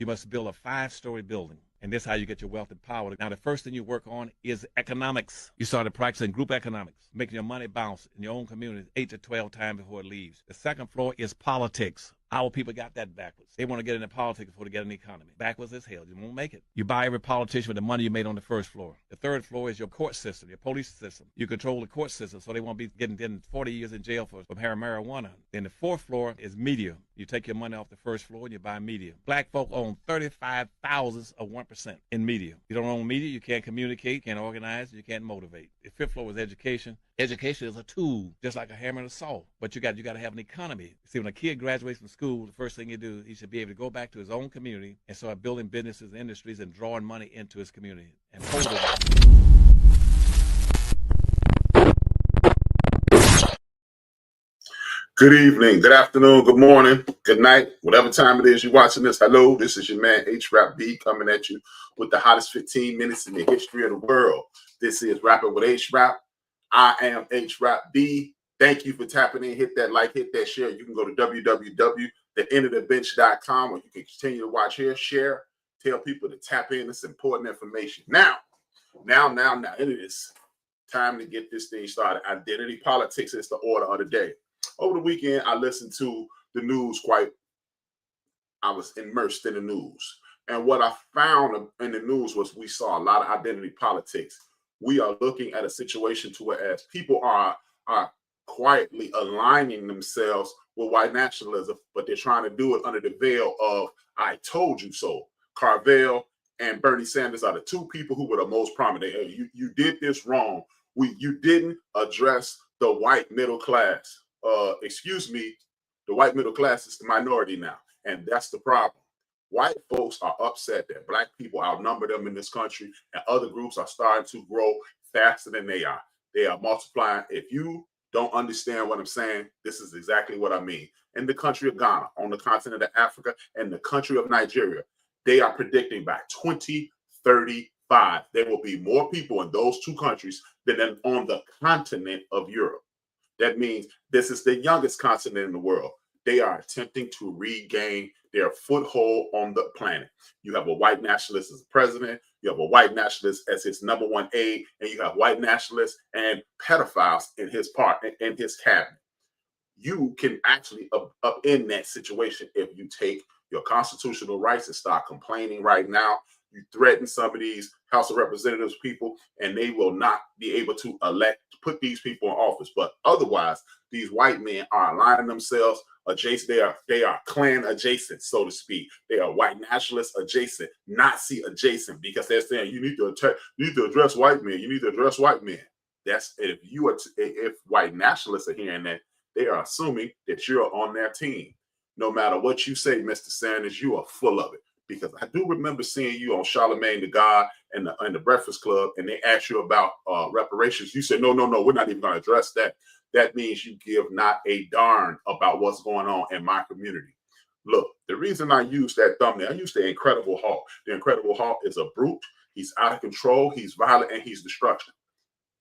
You must build a 5-story building. And this is how you get your wealth and power. Now, the first thing you work on is economics. You started practicing group economics, making your money bounce in your own community 8 to 12 times before it leaves. The second floor is politics. Our people got that backwards. They want to get into politics before they get in the economy. Backwards as hell. You won't make it. You buy every politician with the money you made on the first floor. The third floor is your court system, your police system. You control the court system so they won't be getting 40 years in jail for having marijuana. Then the fourth floor is media. You take your money off the first floor and you buy media. Black folk own 35 thousandths of 1% in media. You don't own media, you can't communicate, can't organize, you can't motivate. The fifth floor is education. Education is a tool, just like a hammer and a saw. But you got to have an economy. See, when a kid graduates from school, the first thing you do, he should be able to go back to his own community and start building businesses and industries and drawing money into his community and holding it. Good evening, good afternoon, good morning, good night, whatever time it is you're watching this. Hello, this is your man H-Rap B coming at you with the hottest 15 minutes in the history of the world. This is Rapping with H-Rap. I am H-Rap B. Thank you for tapping in. Hit that like, hit that share. You can go to www.theendofthebench.com, or you can continue to watch here, share, tell people to tap in. It's important information. Now, it is time to get this thing started. Identity politics is the order of the day. Over the weekend, I listened to the news I was immersed in the news. And what I found in the news was we saw a lot of identity politics. We are looking at a situation to where as people are quietly aligning themselves with white nationalism, but they're trying to do it under the veil of I told you so. Carvel and Bernie Sanders are the two people who were the most prominent. You did this wrong. You didn't address the white middle class. The white middle class is the minority now, and that's the problem. White folks are upset that black people outnumber them in this country, and other groups are starting to grow faster than they are. They are multiplying. If you don't understand what I'm saying, this is exactly what I mean. In the country of Ghana, on the continent of Africa, and the country of Nigeria, they are predicting by 2035 there will be more people in those two countries than on the continent of Europe. That means this is the youngest continent in the world. They are attempting to regain their foothold on the planet. You have a white nationalist as president. You have a white nationalist as his number one aide, and you have white nationalists and pedophiles in his cabinet. You can actually upend that situation if you take your constitutional rights and start complaining right now. You threaten some of these House of Representatives people, and they will not be able to put these people in office. But otherwise, these white men are aligning themselves adjacent. They are Klan adjacent, so to speak. They are white nationalist adjacent, Nazi adjacent, because they're saying you need to address white men. You need to address white men. That's if white nationalists are hearing that, they are assuming that you're on their team. No matter what you say, Mr. Sanders, you are full of it. Because I do remember seeing you on Charlemagne the God and the Breakfast Club, and they asked you about reparations. You said, no, we're not even going to address that. That means you give not a darn about what's going on in my community. Look, the reason I use that thumbnail, I use the Incredible Hulk. The Incredible Hulk is a brute. He's out of control. He's violent, and he's destruction.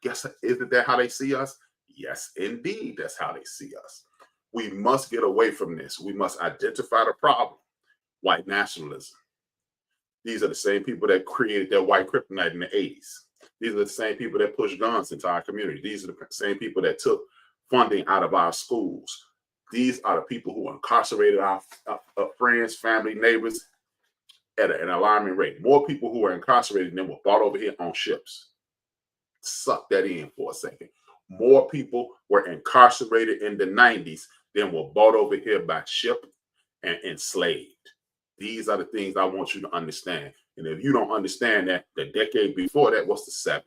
Isn't that how they see us? Yes, indeed, that's how they see us. We must get away from this. We must identify the problem. White nationalism. These are the same people that created that white kryptonite in the 80s. These are the same people that pushed guns into our community. These are the same people that took funding out of our schools. These are the people who incarcerated our friends, family, neighbors at an alarming rate. More people who were incarcerated than were brought over here on ships. Suck that in for a second. More people were incarcerated in the 90s than were brought over here by ship and enslaved. These are the things I want you to understand. And if you don't understand that, the decade before that was the 70s.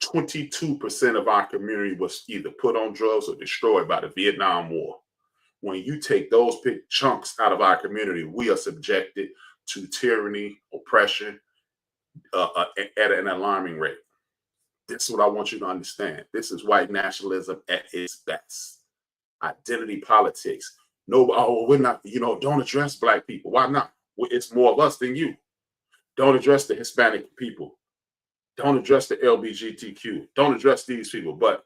22% of our community was either put on drugs or destroyed by the Vietnam War. When you take those big chunks out of our community, we are subjected to tyranny, oppression at an alarming rate. This is what I want you to understand. This is white nationalism at its best. Identity politics. No, we're not, don't address black people. Why not? It's more of us than you. Don't address the Hispanic people. Don't address the LGBTQ. Don't address these people. But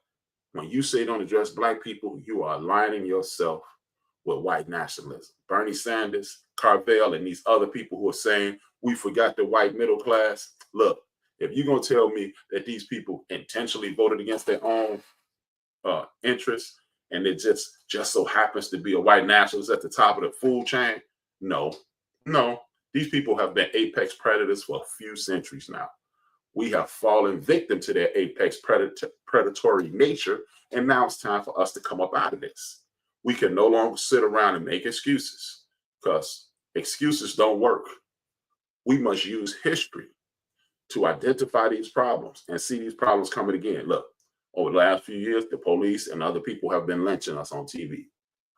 when you say don't address black people, you are aligning yourself with white nationalism. Bernie Sanders, Carvel, and these other people who are saying we forgot the white middle class. Look, if you're going to tell me that these people intentionally voted against their own interests and it just so happens to be a white nationalist at the top of the food chain, no. These people have been apex predators for a few centuries now. We have fallen victim to their apex predatory nature, and now it's time for us to come up out of this. We can no longer sit around and make excuses, because excuses don't work. We must use history to identify these problems and see these problems coming again. Look, over the last few years, the police and other people have been lynching us on TV.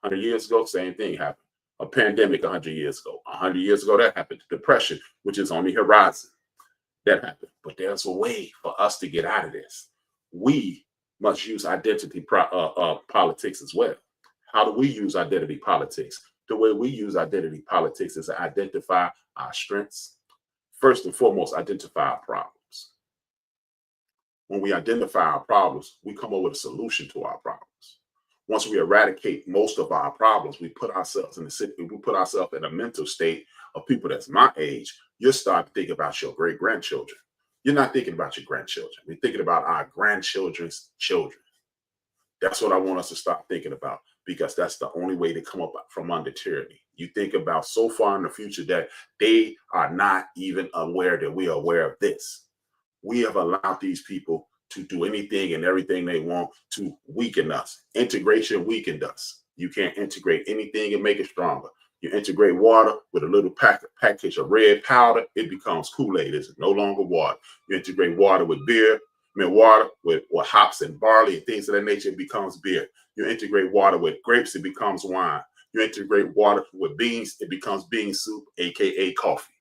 100 years ago, same thing happened. A pandemic 100 years ago. 100 years ago, that happened. Depression, which is on the horizon, that happened. But there's a way for us to get out of this. We must use identity politics as well. How do we use identity politics? The way we use identity politics is to identify our strengths. First and foremost, identify our problems. When we identify our problems, we come up with a solution to our problems. Once we eradicate most of our problems, we put ourselves in a mental state of people that's my age. You'll start to think about your great-grandchildren. You're not thinking about your grandchildren. We're thinking about our grandchildren's children. That's what I want us to start thinking about, because that's the only way to come up from under tyranny. You think about so far in the future that they are not even aware that we are aware of this. We have allowed these people to do anything and everything they want to weaken us. Integration weakened us. You can't integrate anything and make it stronger. You integrate water with a little package of red powder, it becomes Kool-Aid. It's no longer water. You integrate water with water with hops and barley and things of that nature, it becomes beer. You integrate water with grapes, it becomes wine. You integrate water with beans, it becomes bean soup, aka coffee.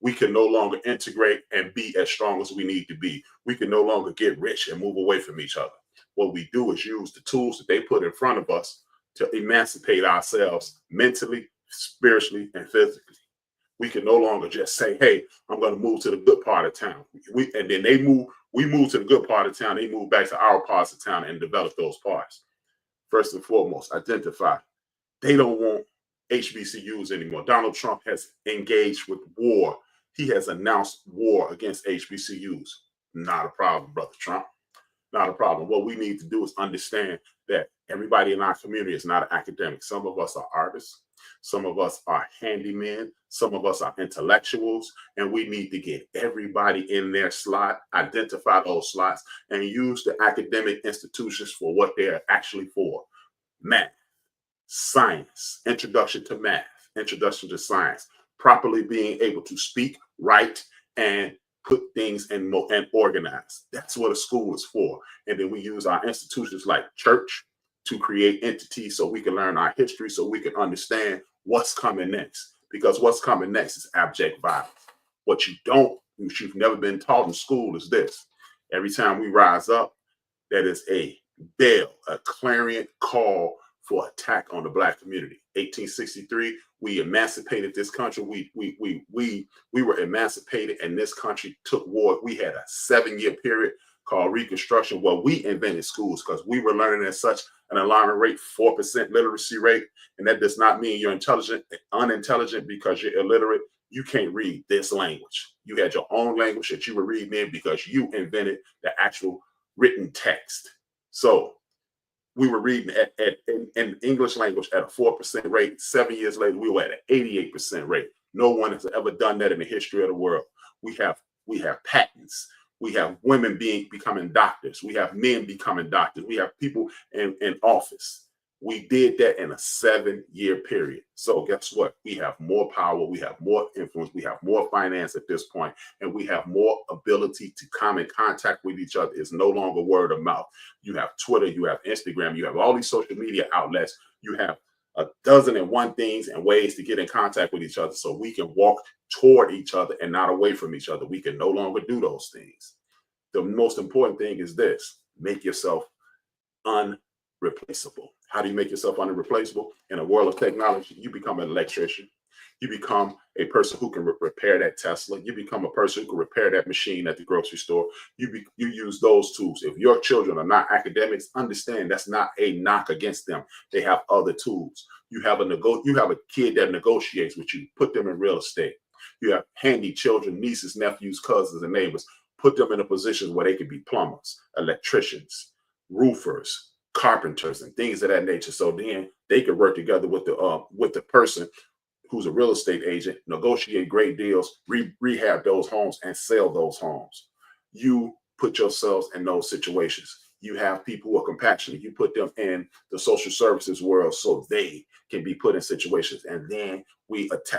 We can no longer integrate and be as strong as we need to be. We can no longer get rich and move away from each other. What we do is use the tools that they put in front of us to emancipate ourselves mentally, spiritually, and physically. We can no longer just say, hey, I'm going to move to the good part of town. We move to the good part of town. They move back to our parts of town and develop those parts. First and foremost, identify. They don't want HBCUs anymore. Donald Trump has engaged with war. He has announced war against HBCUs. Not a problem, Brother Trump. Not a problem. What we need to do is understand that everybody in our community is not an academic. Some of us are artists. Some of us are handymen. Some of us are intellectuals. And we need to get everybody in their slot, identify those slots, and use the academic institutions for what they're actually for. Math, science, introduction to math, introduction to science, properly being able to speak, write, and put things in and organize. That's what a school is for. And then we use our institutions like church to create entities so we can learn our history, so we can understand what's coming next. Because what's coming next is abject violence. What you've never been taught in school is this. Every time we rise up, that is a bell, a clarion call for attack on the Black community. 1863, we emancipated this country. We were emancipated, and this country took war. We had a 7-year period called Reconstruction where we invented schools because we were learning at such an alarming rate, 4% literacy rate. And that does not mean you're unintelligent because you're illiterate. You can't read this language. You had your own language that you were reading in because you invented the actual written text. So we were reading in English language at a 4% rate. 7 years later, we were at an 88% rate. No one has ever done that in the history of the world. We have patents. We have women becoming doctors. We have men becoming doctors. We have people in office. We did that in a 7-year period. So guess what? We have more power. We have more influence. We have more finance at this point, and we have more ability to come in contact with each other. It's no longer word of mouth. You have Twitter, you have Instagram, you have all these social media outlets. You have a dozen and one things and ways to get in contact with each other so we can walk toward each other and not away from each other. We can no longer do those things. The most important thing is this: make yourself unreplaceable. How do you make yourself unreplaceable? In a world of technology, you become an electrician. You become a person who can repair that Tesla. You become a person who can repair that machine at the grocery store. You use those tools. If your children are not academics, understand that's not a knock against them. They have other tools. You have a kid that negotiates with you. Put them in real estate. You have handy children, nieces, nephews, cousins, and neighbors. Put them in a position where they can be plumbers, electricians, roofers, carpenters, and things of that nature. So then they can work together with the person who's a real estate agent, negotiate great deals, rehab those homes, and sell those homes. You put yourselves in those situations. You have people who are compassionate. You put them in the social services world so they can be put in situations. And then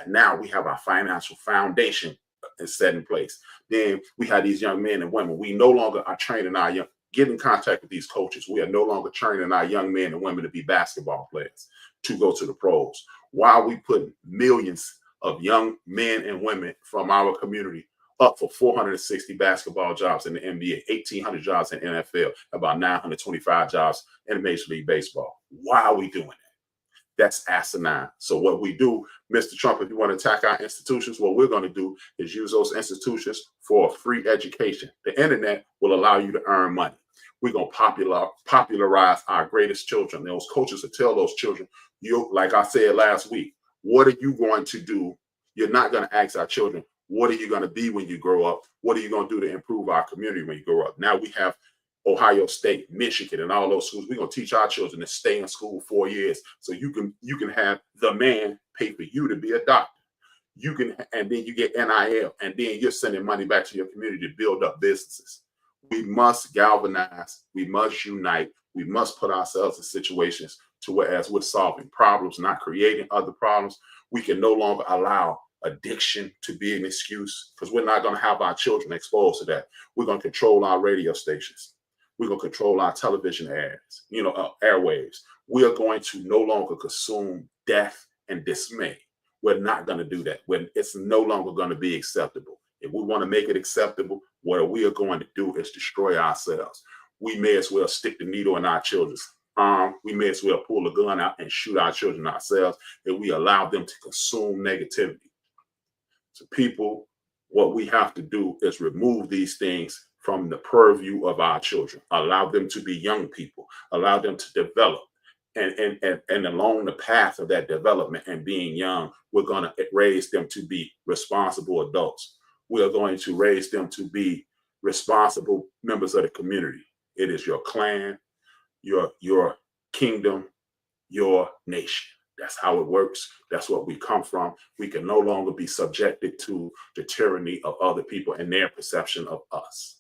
now we have our financial foundation set in place. Then we have these young men and women. We no longer are training get in contact with these coaches. We are no longer training our young men and women to be basketball players, to go to the pros. Why are we putting millions of young men and women from our community up for 460 basketball jobs in the NBA, 1,800 jobs in NFL, about 925 jobs in Major League Baseball? Why are we doing that? That's asinine. So what we do, Mr. Trump, if you want to attack our institutions, what we're going to do is use those institutions for a free education. The internet will allow you to earn money. We're going to popularize our greatest children. Those coaches will tell those children, like I said last week, what are you going to do? You're not going to ask our children, what are you going to be when you grow up? What are you going to do to improve our community when you grow up? Now we have Ohio State, Michigan, and all those schools. We're going to teach our children to stay in school 4 years so you can have the man pay for you to be a doctor. And then you get NIL, and then you're sending money back to your community to build up businesses. We must galvanize. We must unite. We must put ourselves in situations to whereas we're solving problems, not creating other problems. We can no longer allow addiction to be an excuse because we're not going to have our children exposed to that. We're going to control our radio stations. We're going to control our television ads, airwaves. We are going to no longer consume death and dismay. We're not going to do that. It's no longer going to be acceptable. If we want to make it acceptable, what we are going to do is destroy ourselves. We may as well stick the needle in our children's arm. We may as well pull a gun out and shoot our children ourselves if we allow them to consume negativity. So people, what we have to do is remove these things from the purview of our children. Allow them to be young people. Allow them to develop. And along the path of that development and being young, we're going to raise them to be responsible adults. We are going to raise them to be responsible members of the community. It is your clan, your kingdom, your nation. That's how it works. That's what we come from. We can no longer be subjected to the tyranny of other people and their perception of us.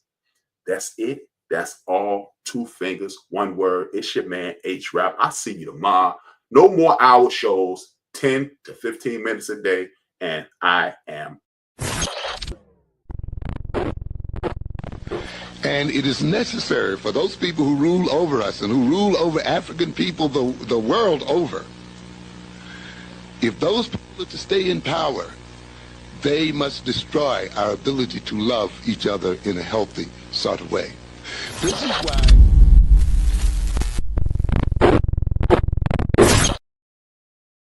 That's it. That's all. 2 fingers, 1 word. It's your man, H-Rap. I see you tomorrow. No more hour shows, 10 to 15 minutes a day, and I am. And it is necessary for those people who rule over us and who rule over African people the world over, if those people are to stay in power, they must destroy our ability to love each other in a healthy sort of way. This is why